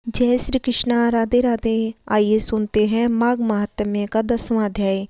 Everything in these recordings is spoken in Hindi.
जय श्री कृष्णा। राधे राधे। आइए सुनते हैं माघ महात्म्य का 10वां अध्याय।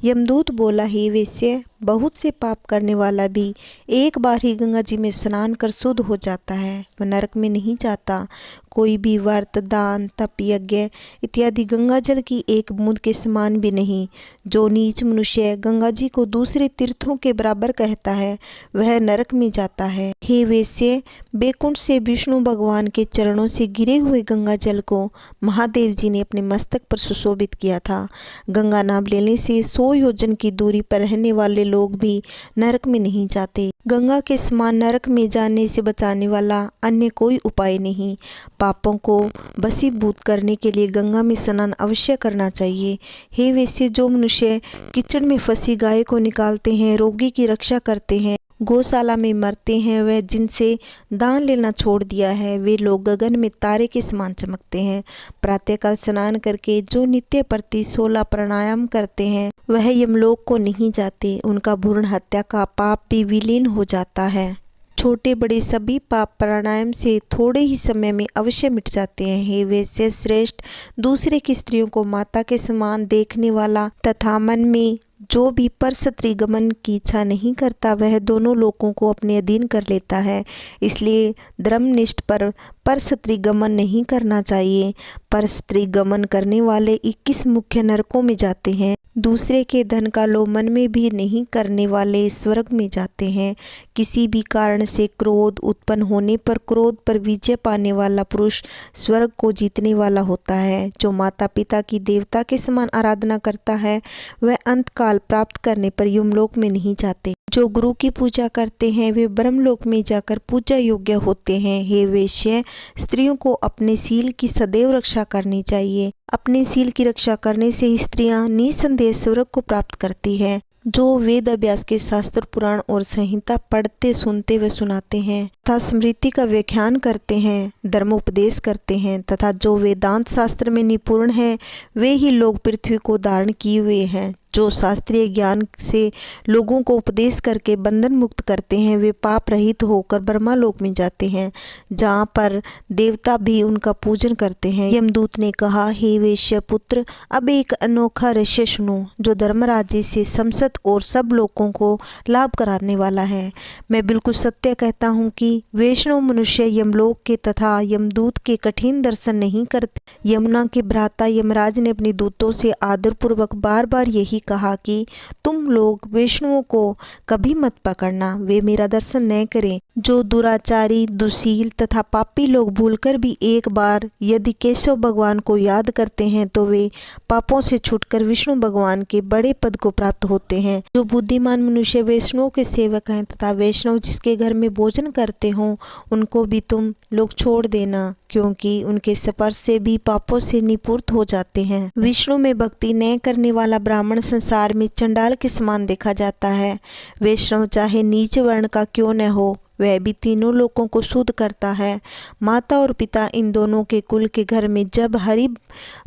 यमदूत बोला, हे वेश्य, बहुत से पाप करने वाला भी एक बार ही गंगा जी में स्नान कर शुद्ध हो जाता है, वह नरक में नहीं जाता। कोई भी व्रत, दान, तप, यज्ञ इत्यादि गंगा जल की एक बूंद के समान भी नहीं। जो नीच मनुष्य गंगा जी को दूसरे तीर्थों के बराबर कहता है, वह नरक में जाता है। हे वेश्य, बैकुंठ से विष्णु भगवान के चरणों से गिरे हुए गंगा जल को महादेव जी ने अपने मस्तक पर सुशोभित किया था। गंगा नाम लेने से 100 योजन की दूरी पर रहने वाले लोग भी नरक में नहीं जाते। गंगा के समान नरक में जाने से बचाने वाला अन्य कोई उपाय नहीं। पापों को वशीभूत करने के लिए गंगा में स्नान अवश्य करना चाहिए। हे वैसे, जो मनुष्य कीचड़ में फंसी गाय को निकालते हैं, रोगी की रक्षा करते हैं, गौशाला में मरते हैं, वह जिनसे दान लेना छोड़ दिया है, वे लोग गगन में तारे के समान चमकते हैं। प्रातःकाल स्नान करके जो नित्य प्रति 16 प्राणायाम करते हैं, वह यमलोक को नहीं जाते। उनका भ्रूण हत्या का पाप भी विलीन हो जाता है। छोटे बड़े सभी पाप प्राणायाम से थोड़े ही समय में अवश्य मिट जाते हैं। हे वैश्य श्रेष्ठ, दूसरे की स्त्रियों को माता के समान देखने वाला तथा मन में जो भी पर स्त्री गमन की इच्छा नहीं करता, वह दोनों लोकों को अपने अधीन कर लेता है। इसलिए धर्मनिष्ठ पर स्त्री गमन नहीं करना चाहिए। पर स्त्री गमन करने वाले 21 मुख्य नरकों में जाते हैं। दूसरे के धन का लोभ मन में भी नहीं करने वाले स्वर्ग में जाते हैं। किसी भी कारण से क्रोध उत्पन्न होने पर क्रोध पर विजय पाने वाला पुरुष स्वर्ग को जीतने वाला होता है। जो माता पिता की देवता के समान आराधना करता है, वह अंत काल प्राप्त करने पर यमलोक में नहीं जाते। जो गुरु की पूजा करते हैं, वे ब्रह्मलोक में जाकर पूजा योग्य होते हैं। हे वेश्य, स्त्रियों को अपने शील की सदैव रक्षा करनी चाहिए। अपने शील की रक्षा करने से स्त्रियां निसंदेह स्वर्ग को प्राप्त करती है। जो वेद अभ्यास के शास्त्र, पुराण और संहिता पढ़ते, सुनते व सुनाते हैं तथा स्मृति का व्याख्यान करते हैं, धर्मोपदेश करते हैं तथा जो वेदांत शास्त्र में निपुण हैं, वे ही लोग पृथ्वी को धारण किए हुए हैं। जो शास्त्रीय ज्ञान से लोगों को उपदेश करके बंधन मुक्त करते हैं, वे पाप रहित होकर ब्रह्मालोक में जाते हैं, जहाँ पर देवता भी उनका पूजन करते हैं। यमदूत ने कहा, हे वैश्य पुत्र, अब एक अनोखा रहस्य सुनो, जो धर्मराज से समस्त और सब लोगों को लाभ कराने वाला है। मैं बिल्कुल सत्य कहता हूँ कि वैष्णव मनुष्य यमलोक के तथा यमदूत के कठिन दर्शन नहीं करते। यमुना के भ्राता यमराज ने अपने दूतों से आदरपूर्वक बार बार यही कहा कि तुम लोग वैष्णवों को कभी मत पकड़ना, वे मेरा दर्शन न करें। जो दुराचारी, दुशील तथा पापी लोग भूलकर भी एक बार यदि केशव भगवान को याद करते हैं, तो वे पापों से छूटकर विष्णु भगवान के बड़े पद को प्राप्त होते हैं। जो बुद्धिमान मनुष्य वैष्णव के सेवक हैं तथा वैष्णव जिसके घर में भोजन करते हों, उनको भी तुम लोग छोड़ देना, क्योंकि उनके स्पर्श से भी पापों से निपुर्त हो जाते हैं। विष्णु में भक्ति न करने वाला ब्राह्मण संसार में चंडाल के समान देखा जाता है। वैष्णव चाहे नीच वर्ण का क्यों न हो, वह भी तीनों लोगों को शुद्ध करता है। माता और पिता इन दोनों के कुल के घर में जब हरि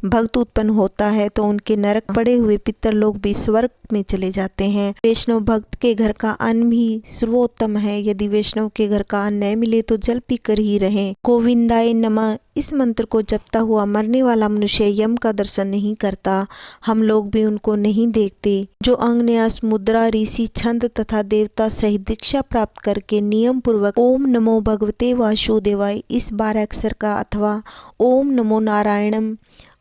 भक्त उत्पन्न होता है, तो उनके नरक पड़े हुए पितर लोग भी स्वर्ग में चले जाते हैं। वैष्णव भक्त के घर का अन्न भी सर्वोत्तम है। यदि वैष्णव के घर का अन्न न मिले तो जल पीकर ही रहें। गोविंदाय नमः इस मंत्र को जपता हुआ मरने वाला मनुष्य यम का दर्शन नहीं करता। हम लोग भी उनको नहीं देखते। जो अंगन्यास, मुद्रा, ऋषि, छंद तथा देवता सहित दीक्षा प्राप्त करके नियम पूर्वक ओम नमो भगवते वासुदेवाय इस 12 अक्षर का अथवा ओम नमो नारायणम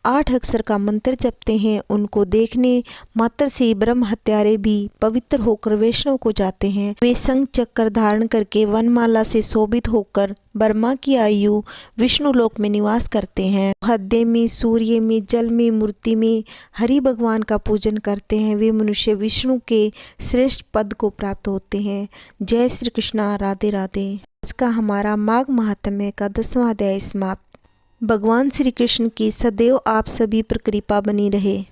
8 अक्षर का मंत्र जपते हैं, उनको देखने मात्र से ब्रह्म हत्यारे भी पवित्र होकर वैष्णव को जाते हैं। वे शंख चक्र धारण करके वनमाला से शोभित होकर ब्रह्मा की आयु विष्णु लोक में निवास करते हैं। हृदय में, सूर्य में, जल में, मूर्ति में हरि भगवान का पूजन करते हैं, वे मनुष्य विष्णु के श्रेष्ठ पद को प्राप्त होते हैं। जय श्री कृष्णा। राधे राधे। आज का हमारा माघ महात्म्य का 10वां अध्याय समाप्त। भगवान श्री कृष्ण की सदैव आप सभी पर कृपा बनी रहे।